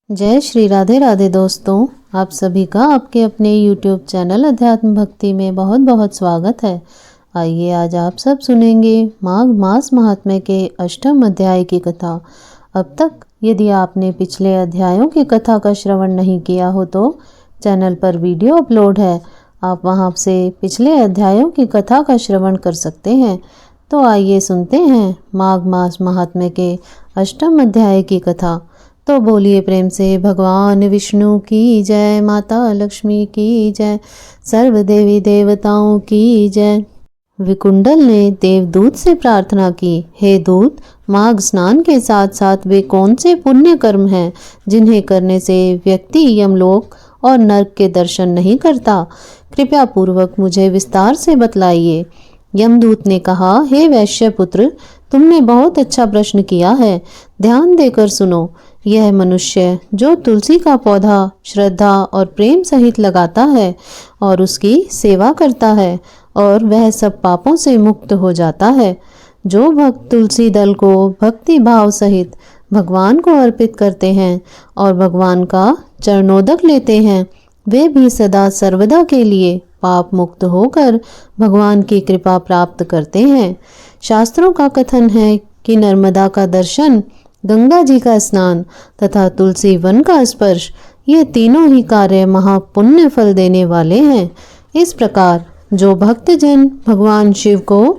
जय श्री राधे राधे दोस्तों, आप सभी का आपके अपने YouTube चैनल अध्यात्म भक्ति में बहुत बहुत स्वागत है। आइए आज आप सब सुनेंगे माघ मास महात्म्य के अष्टम अध्याय की कथा। अब तक यदि आपने पिछले अध्यायों की कथा का श्रवण नहीं किया हो तो चैनल पर वीडियो अपलोड है, आप वहां से पिछले अध्यायों की कथा का श्रवण कर सकते हैं। तो आइए सुनते हैं माघ मास महात्म्य के अष्टम अध्याय की कथा। तो बोलिए प्रेम से भगवान विष्णु की जय, माता लक्ष्मी की जय, सर्व देवी देवताओं की जय। विकुंडल ने देवदूत से प्रार्थना की, हे दूत, माघ स्नान के साथ साथ वे कौन से पुण्य कर्म हैं जिन्हें करने से व्यक्ति यमलोक और नरक के दर्शन नहीं करता? कृपया पूर्वक मुझे विस्तार से बतलाइए। यमदूत ने कहा, हे वैश्य पुत्र, तुमने बहुत अच्छा प्रश्न किया है। ध्यान देकर सुनो। यह मनुष्य जो तुलसी का पौधा श्रद्धा और प्रेम सहित लगाता है और उसकी सेवा करता है और वह सब पापों से मुक्त हो जाता है। जो भक्त तुलसी दल को भक्ति भाव सहित भगवान को अर्पित करते हैं और भगवान का चरणोदक लेते हैं, वे भी सदा सर्वदा के लिए पाप मुक्त होकर भगवान की कृपा प्राप्त करते हैं। शास्त्रों का कथन है कि नर्मदा का दर्शन, गंगा जी का स्नान तथा तुलसी वन का स्पर्श, ये तीनों ही कार्य महापुण्य फल देने वाले हैं। इस प्रकार जो भक्तजन भगवान शिव को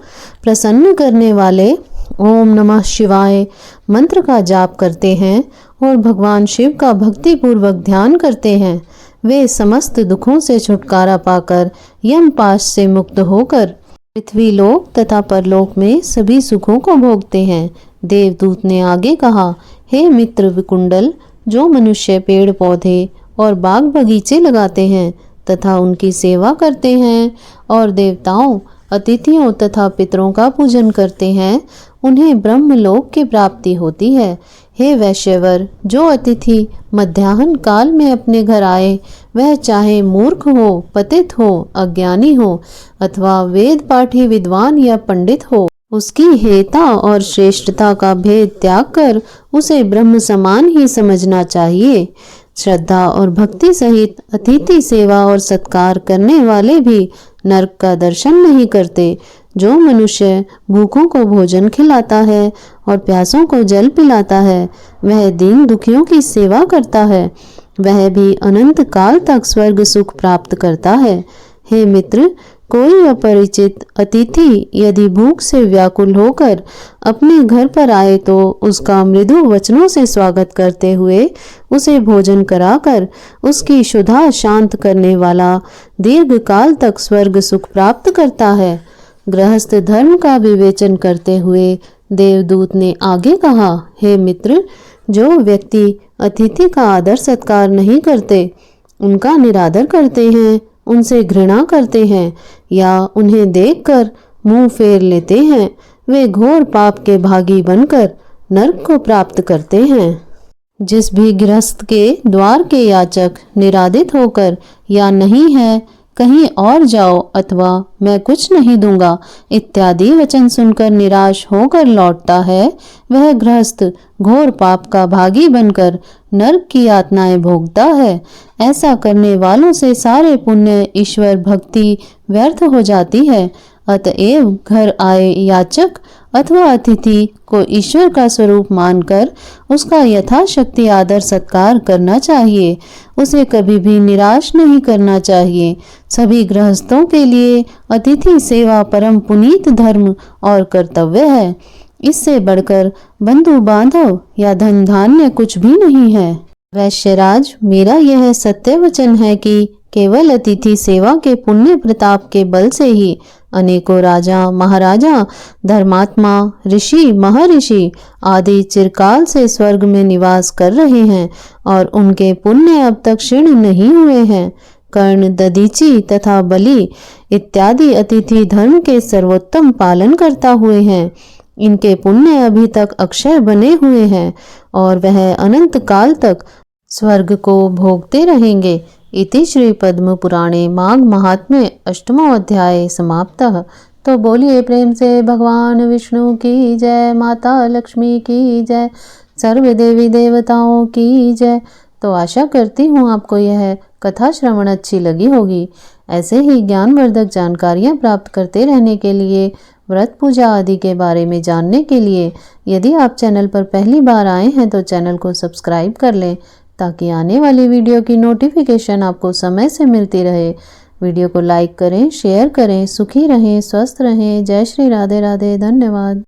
प्रसन्न करने वाले ओम नमः शिवाय मंत्र का जाप करते हैं और भगवान शिव का भक्तिपूर्वक ध्यान करते हैं, वे समस्त दुखों से छुटकारा पाकर यमपाश से मुक्त होकर पृथ्वी लोक तथा परलोक में सभी सुखों को भोगते हैं। देवदूत ने आगे कहा, हे मित्र विकुंडल, जो मनुष्य पेड़ पौधे और बाग बगीचे लगाते हैं तथा उनकी सेवा करते हैं और देवताओं, अतिथियों तथा पितरों का पूजन करते हैं, उन्हें ब्रह्मलोक की प्राप्ति होती है। हे वैश्यवर, जो अतिथि मध्याह्न काल में अपने घर आए, वह चाहे मूर्ख हो, पतित हो, अज्ञानी हो अथवा वेद पाठी विद्वान या पंडित हो, उसकी हेयता और श्रेष्ठता का भेद त्याग कर उसे ब्रह्म समान ही समझना चाहिए। श्रद्धा और भक्ति सहित अतिथि सेवा और सत्कार करने वाले भी नरक का दर्शन नहीं करते। जो मनुष्य भूखों को भोजन खिलाता है और प्यासों को जल पिलाता है, वह दीन दुखियों की सेवा करता है, वह भी अनंत काल तक स्वर्ग सुख प्राप्त करता है। हे मित्र, कोई अपरिचित अतिथि यदि भूख से व्याकुल होकर अपने घर पर आए तो उसका मृदु वचनों से स्वागत करते हुए उसे भोजन कराकर उसकी क्षुधा शांत करने वाला दीर्घ काल तक स्वर्ग सुख प्राप्त करता है। गृहस्थ धर्म का विवेचन करते हुए देवदूत ने आगे कहा, हे मित्र, जो व्यक्ति अतिथि का आदर सत्कार नहीं करते, उनका निरादर करते हैं, उनसे घृणा करते हैं या उन्हें देखकर मुंह फेर लेते हैं, वे घोर पाप के भागी बनकर नरक को प्राप्त करते हैं। जिस भी गृहस्थ के द्वार के याचक निरादित होकर या नहीं है, कहीं और जाओ अथवा मैं कुछ नहीं दूंगा इत्यादि वचन सुनकर निराश होकर लौटता है, वह गृहस्थ घोर पाप का भागी बनकर नरक की यातनाएं भोगता है। ऐसा करने वालों से सारे पुण्य ईश्वर भक्ति व्यर्थ हो जाती है। अतएव घर आए याचक अथवा अतिथि को ईश्वर का स्वरूप मानकर उसका यथाशक्ति आदर सत्कार करना चाहिए। उसे कभी भी निराश नहीं करना चाहिए। सभी गृहस्थों के लिए अतिथि सेवा परम पुनीत धर्म और कर्तव्य है। इससे बढ़कर बंधु बांधव या धन धान्य कुछ भी नहीं है। वैश्यराज, मेरा यह सत्य वचन है कि केवल अतिथि सेवा के पुण्य प्रताप के बल से ही अनेकों राजा महाराजा, धर्मात्मा, ऋषि महर्षि आदि चिरकाल से स्वर्ग में निवास कर रहे हैं और उनके पुण्य अब तक क्षीण नहीं हुए हैं। कर्ण, दधीचि तथा बलि इत्यादि अतिथि धर्म के सर्वोत्तम पालन करता हुए हैं। इनके पुण्य अभी तक अक्षय बने हुए हैं और वह अनंत काल तक स्वर्ग को भोगते रहेंगे। इति श्री पद्म पुराणे माघ महात्म्य अष्टमो अध्याय समाप्तः। तो बोलिए प्रेम से भगवान विष्णु की जय, माता लक्ष्मी की जय, सर्व देवी देवताओं की जय। तो आशा करती हूँ आपको यह कथा श्रवण अच्छी लगी होगी। ऐसे ही ज्ञानवर्धक जानकारियाँ प्राप्त करते रहने के लिए, व्रत पूजा आदि के बारे में जानने के लिए यदि आप चैनल पर पहली बार आए हैं तो चैनल को सब्सक्राइब कर लें, ताकि आने वाली वीडियो की नोटिफिकेशन आपको समय से मिलती रहे। वीडियो को लाइक करें, शेयर करें। सुखी रहें, स्वस्थ रहें। जय श्री राधे राधे। धन्यवाद।